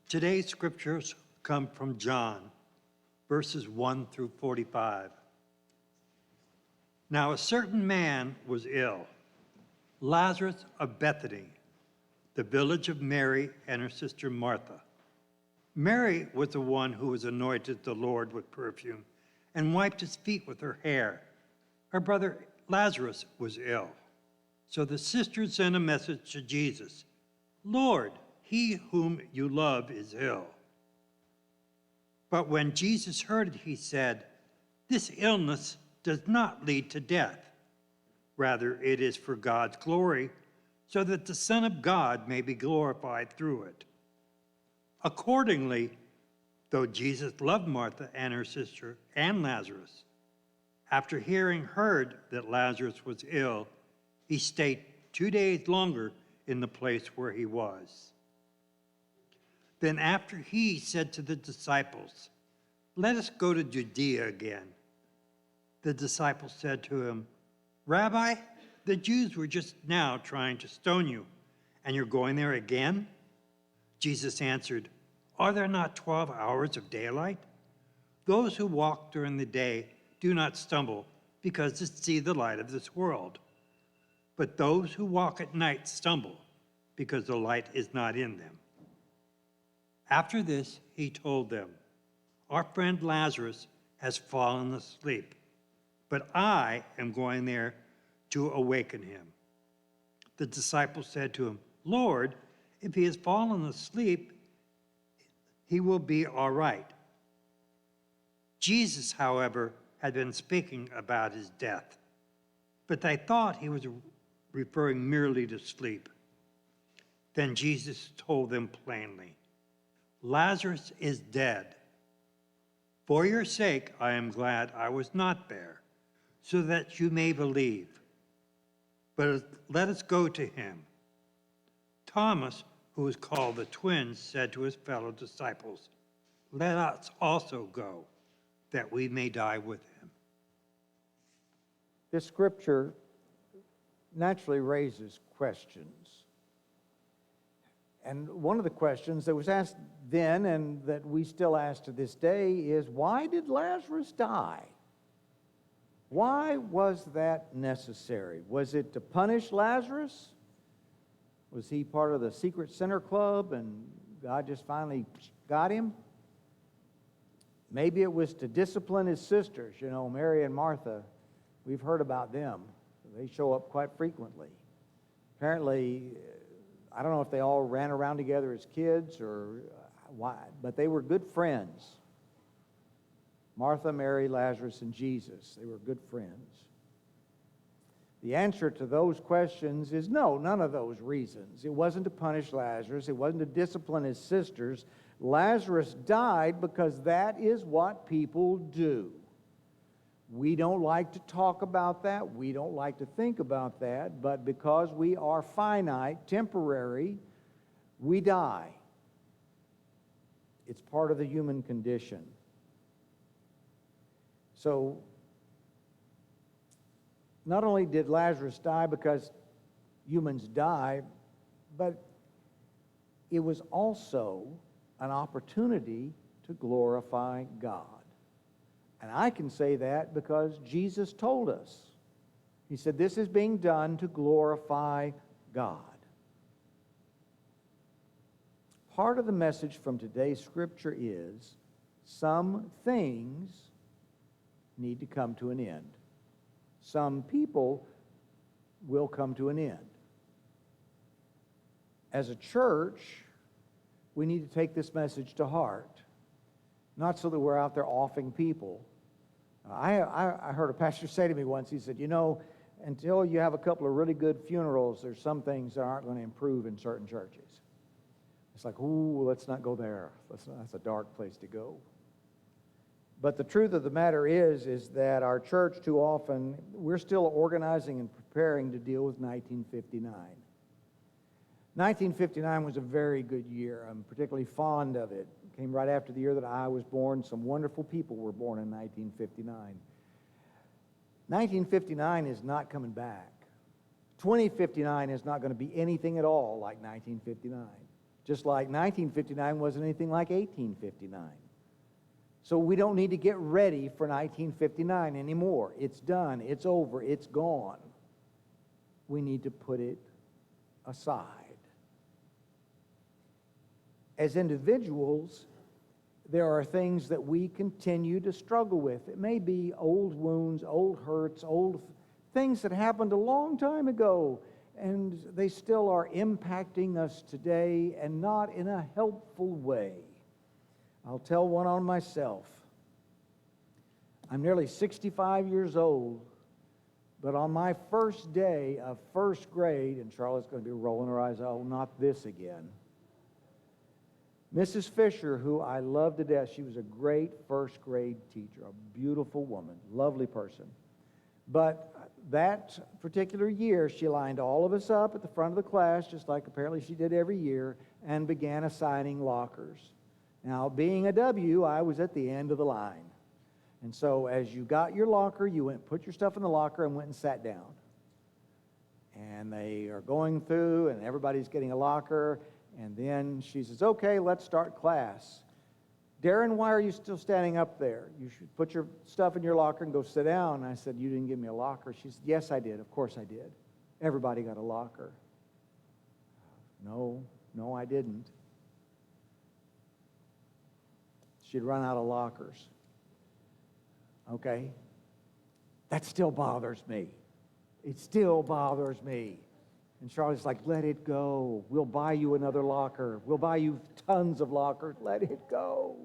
Today's scriptures come from John, verses 1 through 45. Now a certain man was ill, Lazarus of Bethany, the village of Mary and her sister Martha. Mary was the one who was anointed the Lord with perfume and wiped his feet with her hair. Her brother Lazarus was ill. So the sisters sent a message to Jesus, "Lord, he whom you love is ill." But when Jesus heard it, he said, "This illness does not lead to death. Rather, it is for God's glory, so that the Son of God may be glorified through it." Accordingly, though Jesus loved Martha and her sister and Lazarus, after heard that Lazarus was ill, he stayed 2 days longer in the place where he was. Then after he said to the disciples, "Let us go to Judea again." The disciples said to him, "Rabbi, the Jews were just now trying to stone you, and you're going there again?" Jesus answered, "Are there not 12 hours of daylight? Those who walk during the day do not stumble because they see the light of this world. But those who walk at night stumble because the light is not in them." After this, he told them, "Our friend Lazarus has fallen asleep, but I am going there to awaken him." The disciples said to him, "Lord, if he has fallen asleep, he will be all right." Jesus, however, had been speaking about his death, but they thought he was referring merely to sleep. Then Jesus told them plainly, "Lazarus is dead. For your sake, I am glad I was not there, so that you may believe. But let us go to him." Thomas, who was called the Twin, said to his fellow disciples, "Let us also go, that we may die with him." This scripture naturally raises questions. And one of the questions that was asked then and that we still ask to this day is, why did Lazarus die? Why was that necessary? Was it to punish Lazarus? Was he part of the secret sinner club and God just finally got him? Maybe it was to discipline his sisters. You know, Mary and Martha, we've heard about them. They show up quite frequently. Apparently, I don't know if they all ran around together as kids or why, but they were good friends. Martha, Mary, Lazarus, and Jesus, they were good friends. The answer to those questions is no, none of those reasons. It wasn't to punish Lazarus. It wasn't to discipline his sisters. Lazarus died because that is what people do. We don't like to talk about that. We don't like to think about that. But because we are finite, temporary, we die. It's part of the human condition. So, not only did Lazarus die because humans die, but it was also an opportunity to glorify God. And I can say that because Jesus told us. He said, "This is being done to glorify God." Part of the message from today's scripture is some things need to come to an end. Some people will come to an end. As a church, we need to take this message to heart. Not so that we're out there offing people. I heard a pastor say to me once, he said, "You know, until you have a couple of really good funerals, there's some things that aren't going to improve in certain churches." It's like, ooh, let's not go there. That's a dark place to go. But the truth of the matter is that our church too often, we're still organizing and preparing to deal with 1959. 1959 was a very good year. I'm particularly fond of it. It came right after the year that I was born. Some wonderful people were born in 1959. 1959 is not coming back. 2059 is not going to be anything at all like 1959. Just like 1959 wasn't anything like 1859. So we don't need to get ready for 1959 anymore. It's done. It's over. It's gone. We need to put it aside. As individuals, there are things that we continue to struggle with. It may be old wounds, old hurts, old things that happened a long time ago, and they still are impacting us today, and not in a helpful way. I'll tell one on myself. I'm nearly 65 years old, but on my first day of first grade, and Charlotte's going to be rolling her eyes, oh, not this again. Mrs. Fisher, who I love to death, she was a great first grade teacher, a beautiful woman, lovely person. But that particular year, she lined all of us up at the front of the class, just like apparently she did every year, and began assigning lockers. Now, being a W, I was at the end of the line. And so as you got your locker, you went, put your stuff in the locker, and went and sat down. And they are going through, and everybody's getting a locker. And then she says, okay, let's start class. Darren, why are you still standing up there? You should put your stuff in your locker and go sit down. And I said, you didn't give me a locker. She said, yes, I did. Of course I did. Everybody got a locker. No, I didn't. She'd run out of lockers. Okay? That still bothers me. It still bothers me. And Charlotte's like, let it go. We'll buy you another locker. We'll buy you tons of lockers. Let it go.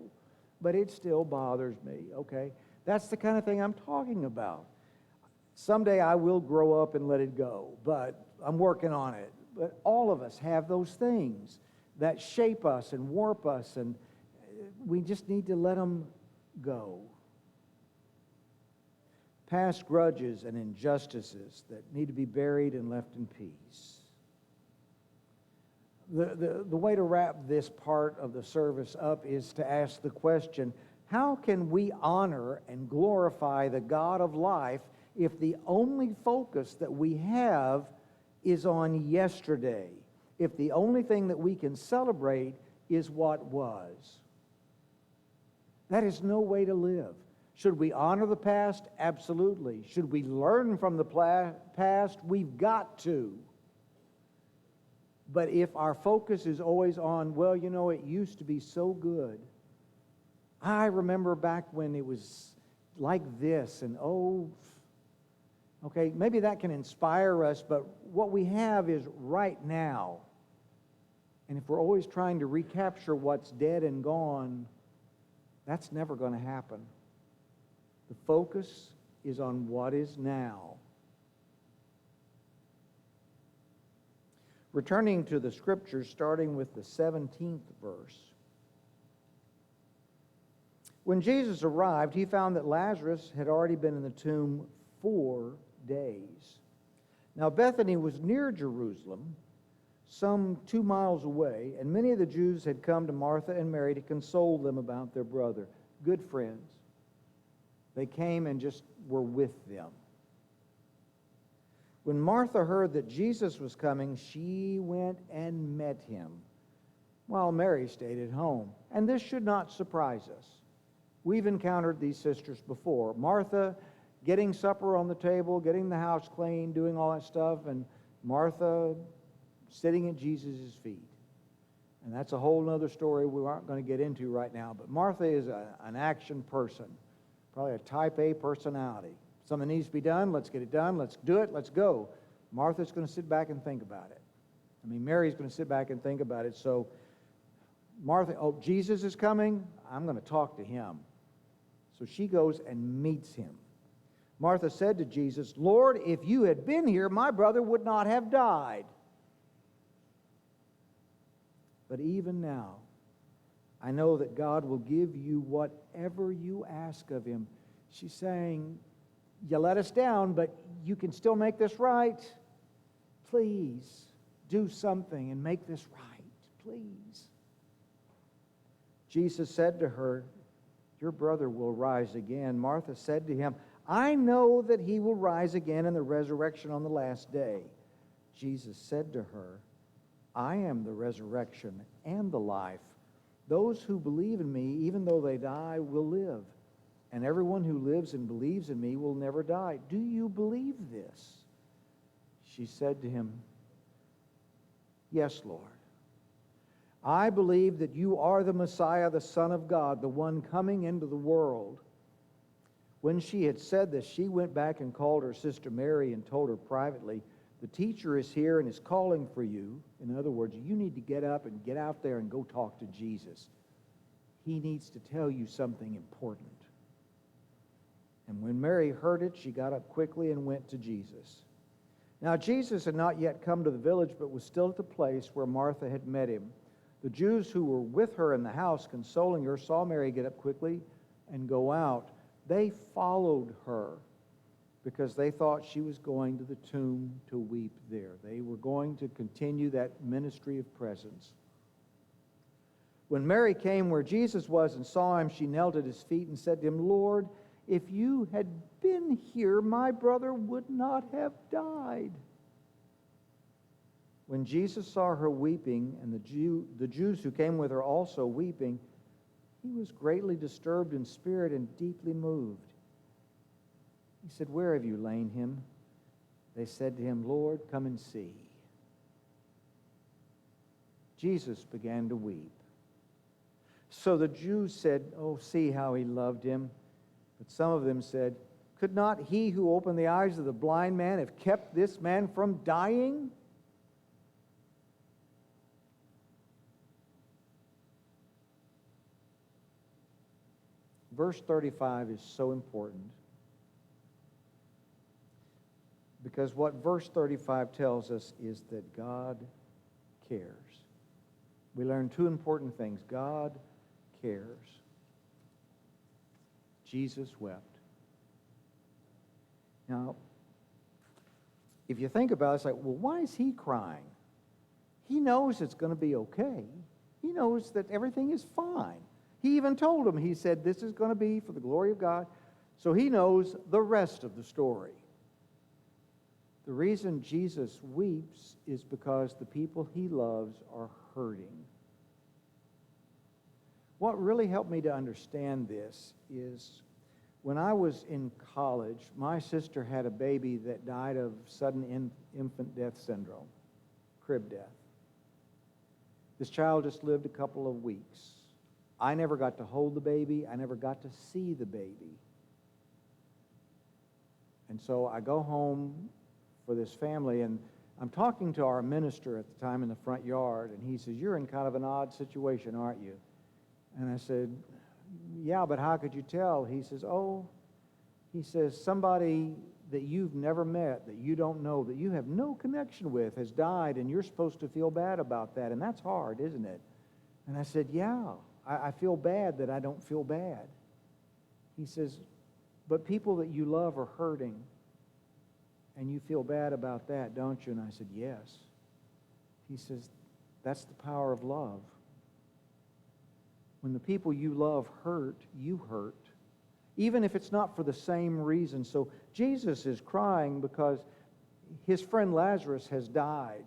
But it still bothers me, okay? That's the kind of thing I'm talking about. Someday I will grow up and let it go, but I'm working on it. But all of us have those things that shape us and warp us, and we just need to let them go. Past grudges and injustices that need to be buried and left in peace. The way to wrap this part of the service up is to ask the question, how can we honor and glorify the God of life if the only focus that we have is on yesterday? If the only thing that we can celebrate is what was? That is no way to live. Should we honor the past? Absolutely. Should we learn from the past? We've got to. But if our focus is always on, well, you know, it used to be so good. I remember back when it was like this, and okay, maybe that can inspire us, but what we have is right now. And if we're always trying to recapture what's dead and gone, that's never going to happen. The focus is on what is now. Returning to the scriptures, starting with the 17th verse. When Jesus arrived, he found that Lazarus had already been in the tomb 4 days. Now Bethany was near Jerusalem, some 2 miles away, and many of the Jews had come to Martha and Mary to console them about their brother. Good friends. They came and just were with them. When Martha heard that Jesus was coming, she went and met him, while Mary stayed at home. And this should not surprise us. We've encountered these sisters before. Martha getting supper on the table, getting the house clean, doing all that stuff, and Martha sitting at Jesus' feet. And that's a whole other story we aren't going to get into right now. But Martha is an action person. Probably a type A personality. Something needs to be done, let's get it done, let's do it, let's go. Martha's going to sit back and think about it. Mary's going to sit back and think about it. So Martha, Jesus is coming, I'm going to talk to him. So she goes and meets him. Martha said to Jesus, Lord, if you had been here, my brother would not have died. But even now, I know that God will give you whatever you ask of him. She's saying, you let us down, but you can still make this right. Please do something and make this right. Please. Jesus said to her, your brother will rise again. Martha said to him, I know that he will rise again in the resurrection on the last day. Jesus said to her, I am the resurrection and the life. Those who believe in me, even though they die, will live. And everyone who lives and believes in me will never die. Do you believe this? She said to him, Yes, Lord. I believe that you are the Messiah, the Son of God, the one coming into the world. When she had said this, she went back and called her sister Mary and told her privately, the teacher is here and is calling for you. In other words, you need to get up and get out there and go talk to Jesus. He needs to tell you something important. And when Mary heard it, she got up quickly and went to Jesus. Now Jesus had not yet come to the village, but was still at the place where Martha had met him. The Jews who were with her in the house, consoling her, saw Mary get up quickly and go out. They followed her because they thought she was going to the tomb to weep there. They were going to continue that ministry of presence. When Mary came where Jesus was and saw him, she knelt at his feet and said to him, Lord, if you had been here, my brother would not have died. When Jesus saw her weeping, and the Jews who came with her also weeping, he was greatly disturbed in spirit and deeply moved. He said, Where have you laid him? They said to him, Lord, come and see. Jesus began to weep. So the Jews said, Oh, see how he loved him. But some of them said, Could not he who opened the eyes of the blind man have kept this man from dying? Verse 35 is so important because what verse 35 tells us is that God cares. We learn two important things. God cares. Jesus wept. Now, if you think about it, it's like, well, why is he crying? He knows it's going to be okay. He knows that everything is fine. He even told him, he said, this is going to be for the glory of God. So he knows the rest of the story. The reason Jesus weeps is because the people he loves are hurting. What really helped me to understand this is when I was in college, my sister had a baby that died of sudden infant death syndrome, crib death. This child just lived a couple of weeks. I never got to hold the baby. I never got to see the baby. And so I go home for this family, and I'm talking to our minister at the time in the front yard, and he says, you're in kind of an odd situation, aren't you? And I said, yeah, but how could you tell? He says, somebody that you've never met, that you don't know, that you have no connection with has died, and you're supposed to feel bad about that, and that's hard, isn't it? And I said, yeah. I feel bad that I don't feel bad. He says, but people that you love are hurting, and you feel bad about that, don't you? And I said, yes. He says, that's the power of love. When the people you love hurt, you hurt, even if it's not for the same reason. So Jesus is crying because his friend Lazarus has died,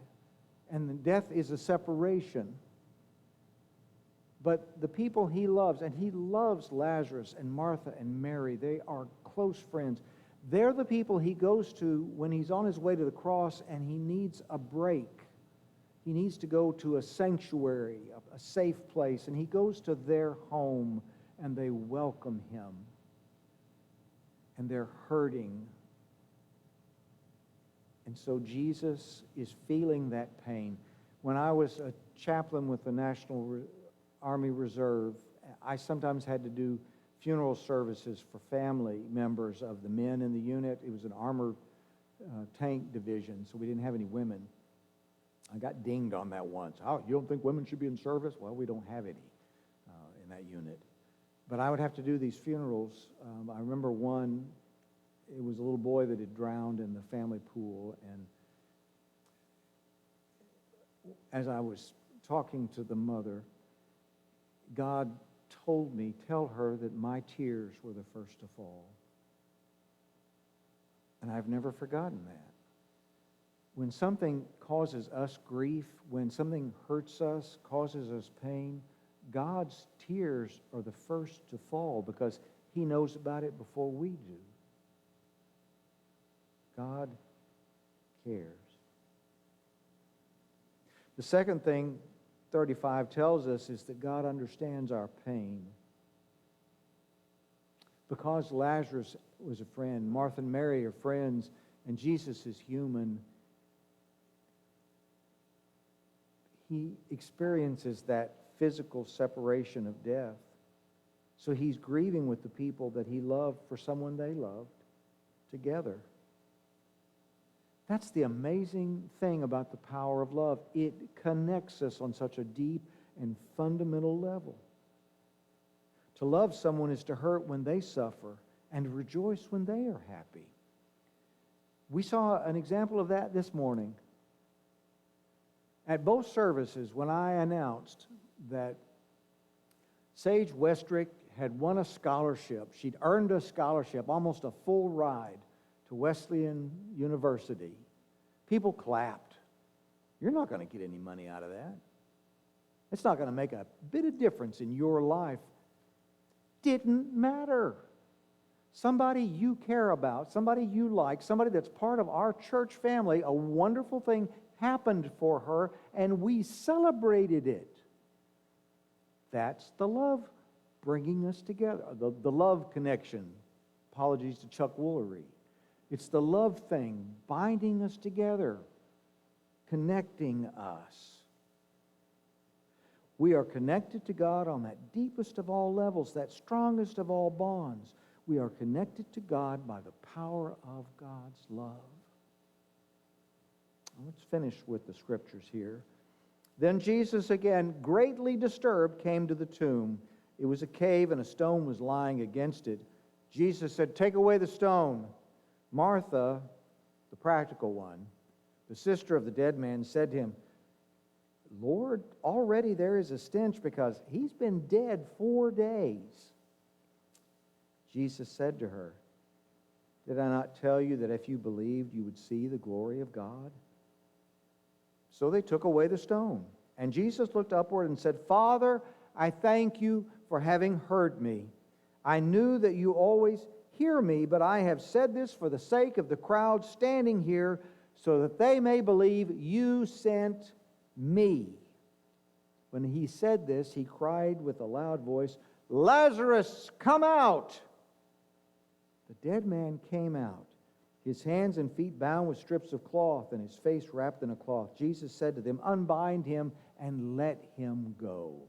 and death is a separation. But the people he loves, and he loves Lazarus and Martha and Mary, they are close friends. They're the people he goes to when he's on his way to the cross and he needs a break. He needs to go to a sanctuary, a safe place, and he goes to their home and they welcome him. And they're hurting. And so Jesus is feeling that pain. When I was a chaplain with the National Army Reserve, I sometimes had to do funeral services for family members of the men in the unit. It was an armored tank division, so we didn't have any women. I got dinged on that once. Oh, you don't think women should be in service? Well, we don't have any in that unit. But I would have to do these funerals. I remember one, it was a little boy that had drowned in the family pool, and as I was talking to the mother, God told me, tell her that my tears were the first to fall. And I've never forgotten that. when something causes us grief, when something hurts us, causes us pain, God's tears are the first to fall because He knows about it before we do. God cares. The second thing 35 tells us is that God understands our pain. Because Lazarus was a friend, Martha and Mary are friends, and Jesus is human, He experiences that physical separation of death. So He's grieving with the people that He loved for someone they loved together. That's the amazing thing about the power of love. It connects us on such a deep and fundamental level. To love someone is to hurt when they suffer and to rejoice when they are happy. We saw an example of that this morning. At both services, when I announced that Sage Westrick had won a scholarship, she'd earned a scholarship, almost a full ride to Wesleyan University, people clapped. You're not going to get any money out of that. It's not going to make a bit of difference in your life. Didn't matter. Somebody you care about, somebody you like, somebody that's part of our church family, a wonderful thing happened for her, and we celebrated it. That's the love bringing us together, the love connection. Apologies to Chuck Woolery. It's the love thing binding us together, connecting us. We are connected to God on that deepest of all levels, that strongest of all bonds. We are connected to God by the power of God's love. Let's finish with the scriptures here. Then Jesus, again, greatly disturbed, came to the tomb. It was a cave, and a stone was lying against it. Jesus said, "Take away the stone." Martha, the practical one, the sister of the dead man, said to Him, "Lord, already there is a stench because he's been dead 4 days." Jesus said to her, "Did I not tell you that if you believed, you would see the glory of God?" So they took away the stone. And Jesus looked upward and said, "Father, I thank you for having heard me. I knew that you always hear me, but I have said this for the sake of the crowd standing here, so that they may believe you sent me." When He said this, He cried with a loud voice, "Lazarus, come out!" The dead man came out, his hands and feet bound with strips of cloth, and his face wrapped in a cloth. Jesus said to them, "Unbind him and let him go."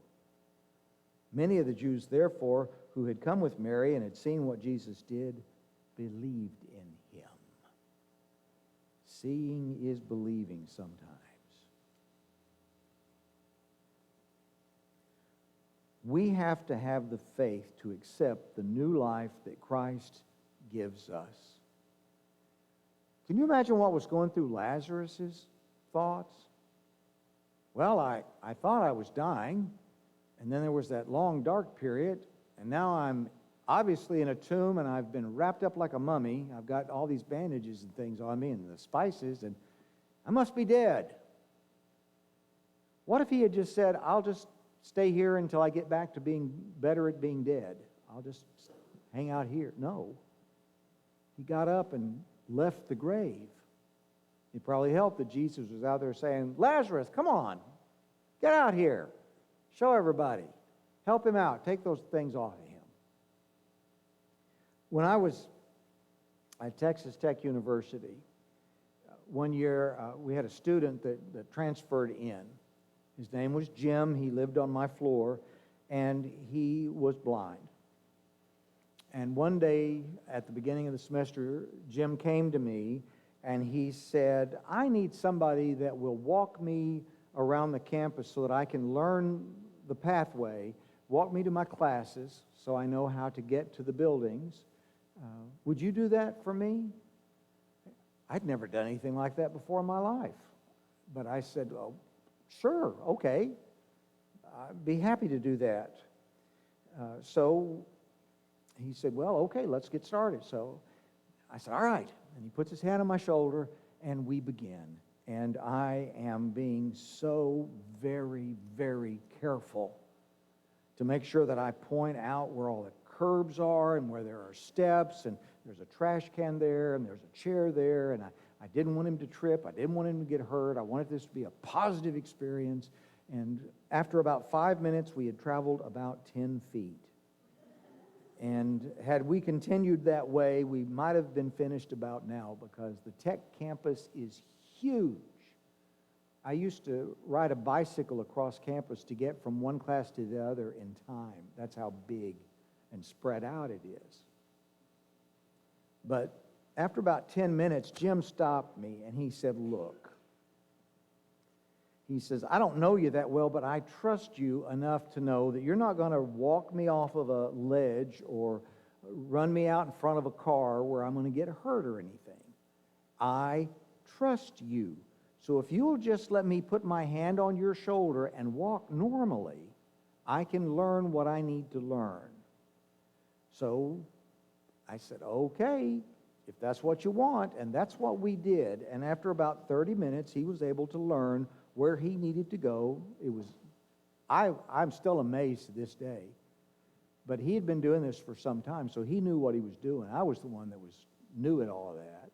Many of the Jews, therefore, who had come with Mary and had seen what Jesus did, believed in Him. Seeing is believing sometimes. We have to have the faith to accept the new life that Christ gives us. Can you imagine what was going through Lazarus' thoughts? Well, I thought I was dying, and then there was that long dark period, and now I'm obviously in a tomb, and I've been wrapped up like a mummy. I've got all these bandages and things on me, and the spices, and I must be dead. What if He had just said, "I'll just stay here until I get back to being better at being dead. I'll just hang out here"? No. He got up and left the grave. It probably helped that Jesus was out there saying, "Lazarus, come on, get out here. Show everybody. Help him out. Take those things off of him." When I was at Texas Tech University, one year we had a student that transferred in. His name was Jim. He lived on my floor, and he was blind. And one day at the beginning of the semester, Jim came to me and he said, "I need somebody that will walk me around the campus so that I can learn the pathway, walk me to my classes so I know how to get to the buildings. Would you do that for me?" I'd never done anything like that before in my life. But I said, "Oh, sure, okay. I'd be happy to do that." So he said, "Well, okay, let's get started." So I said, "All right." And he puts his hand on my shoulder, and we begin. And I am being so very, very careful to make sure that I point out where all the curbs are and where there are steps, and there's a trash can there, and there's a chair there, and I didn't want him to trip. I didn't want him to get hurt. I wanted this to be a positive experience. And after about 5 minutes, we had traveled about 10 feet. And had we continued that way, we might have been finished about now, because the tech campus is huge. I used to ride a bicycle across campus to get from one class to the other in time. That's how big and spread out it is. But after about 10 minutes, Jim stopped me and he said, look, he says, I don't know you that well, but I trust you enough to know that you're not going to walk me off of a ledge or run me out in front of a car where I'm going to get hurt or anything. I trust you. So if you'll just let me put my hand on your shoulder and walk normally, I can learn what I need to learn. So I said, okay, if that's what you want, and that's what we did. And after about 30 minutes, he was able to learn where he needed to go. I'm still amazed to this day. But he had been doing this for some time, so he knew what he was doing. I was the one that knew it all of that.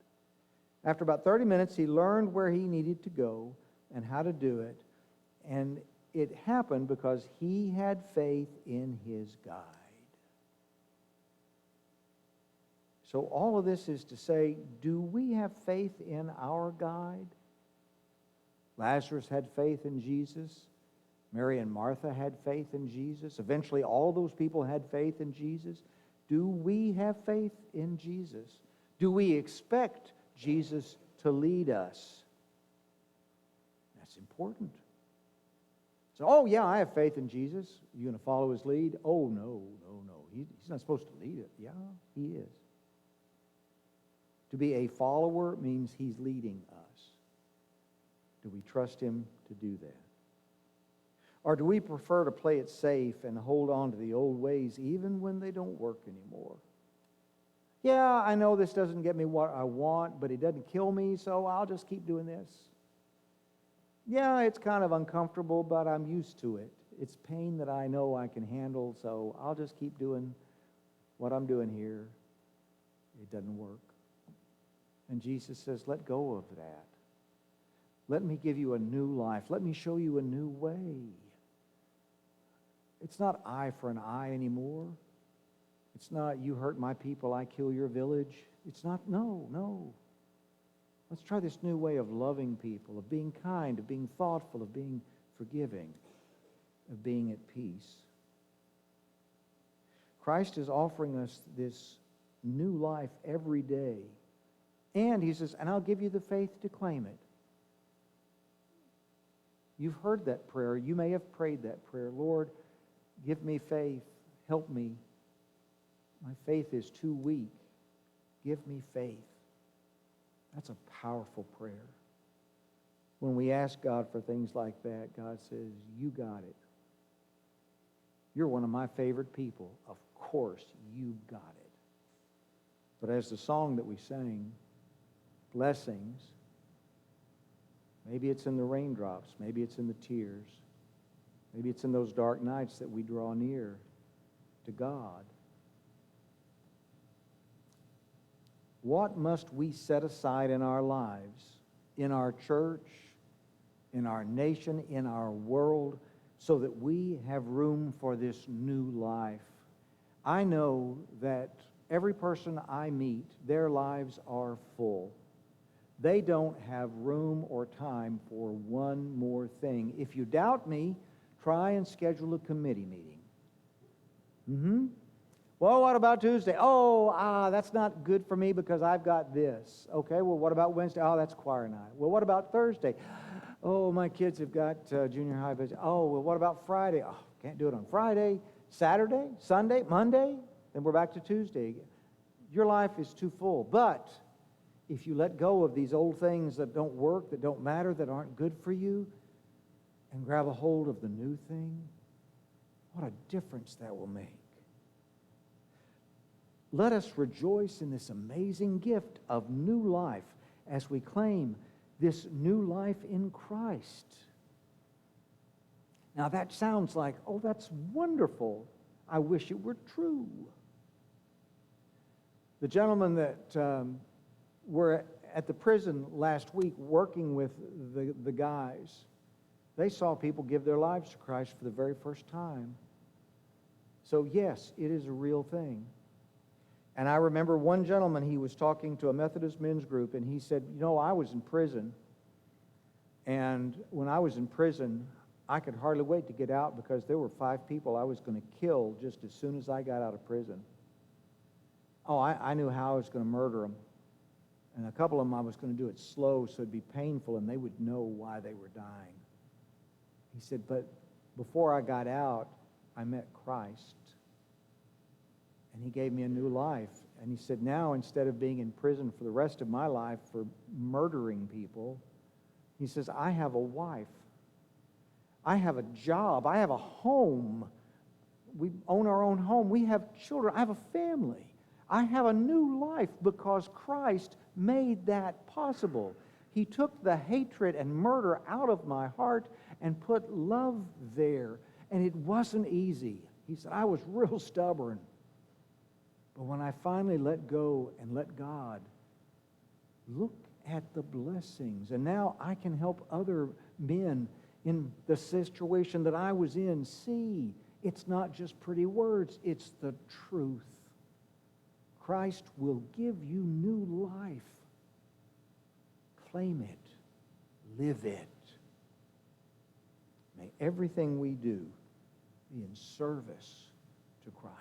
After about 30 minutes, he learned where he needed to go and how to do it. And it happened because he had faith in his guide. So all of this is to say, do we have faith in our guide? Lazarus had faith in Jesus. Mary and Martha had faith in Jesus. Eventually, all those people had faith in Jesus. Do we have faith in Jesus? Do we expect Jesus to lead us? That's important. So, oh yeah, I have faith in Jesus. You going to follow his lead? Oh, no. He's not supposed to lead it. Yeah, he is. To be a follower means he's leading us. Do we trust him to do that? Or do we prefer to play it safe and hold on to the old ways even when they don't work anymore? Yeah, I know this doesn't get me what I want, but it doesn't kill me, so I'll just keep doing this. Yeah, it's kind of uncomfortable, but I'm used to it. It's pain that I know I can handle, so I'll just keep doing what I'm doing here. It doesn't work. And Jesus says, let go of that. Let me give you a new life. Let me show you a new way. It's not eye for an eye anymore. It's not, you hurt my people, I kill your village. It's not, no. Let's try this new way of loving people, of being kind, of being thoughtful, of being forgiving, of being at peace. Christ is offering us this new life every day. And he says, and I'll give you the faith to claim it. You've heard that prayer. You may have prayed that prayer. Lord, give me faith. Help me. My faith is too weak. Give me faith. That's a powerful prayer. When we ask God for things like that, God says, you got it. You're one of my favorite people. Of course, you got it. But as the song that we sang, blessings, maybe it's in the raindrops, maybe it's in the tears, maybe it's in those dark nights that we draw near to God. What must we set aside in our lives, in our church, in our nation, in our world, so that we have room for this new life? I know that every person I meet, their lives are full. They don't have room or time for one more thing. If you doubt me, try and schedule a committee meeting. Well, what about Tuesday? That's not good for me because I've got this. Okay, well, what about Wednesday? Oh, that's choir night. Well, what about Thursday? Oh, my kids have got junior high. Oh, well, what about Friday? Oh, can't do it on Friday. Saturday, Sunday, Monday, then we're back to Tuesday again. Your life is too full. But if you let go of these old things that don't work, that don't matter, that aren't good for you, and grab a hold of the new thing, what a difference that will make. Let us rejoice in this amazing gift of new life as we claim this new life in Christ. Now that sounds like, oh, that's wonderful. I wish it were true. The gentlemen that were at the prison last week working with the guys, they saw people give their lives to Christ for the very first time. So yes, it is a real thing. And I remember one gentleman, he was talking to a Methodist men's group, and he said, you know, I was in prison, and when I was in prison, I could hardly wait to get out because there were 5 people I was going to kill just as soon as I got out of prison. Oh, I knew how I was going to murder them. And a couple of them I was going to do it slow so it'd be painful and they would know why they were dying. He said, but before I got out, I met Christ. And he gave me a new life. And he said, now instead of being in prison for the rest of my life for murdering people, he says, I have a wife. I have a job. I have a home. We own our own home. We have children. I have a family. I have a new life because Christ made that possible. He took the hatred and murder out of my heart and put love there. And it wasn't easy. He said, I was real stubborn. But when I finally let go and let God, look at the blessings. And now I can help other men in the situation that I was in see it's not just pretty words, it's the truth. Christ will give you new life. Claim it. Live it. May everything we do be in service to Christ.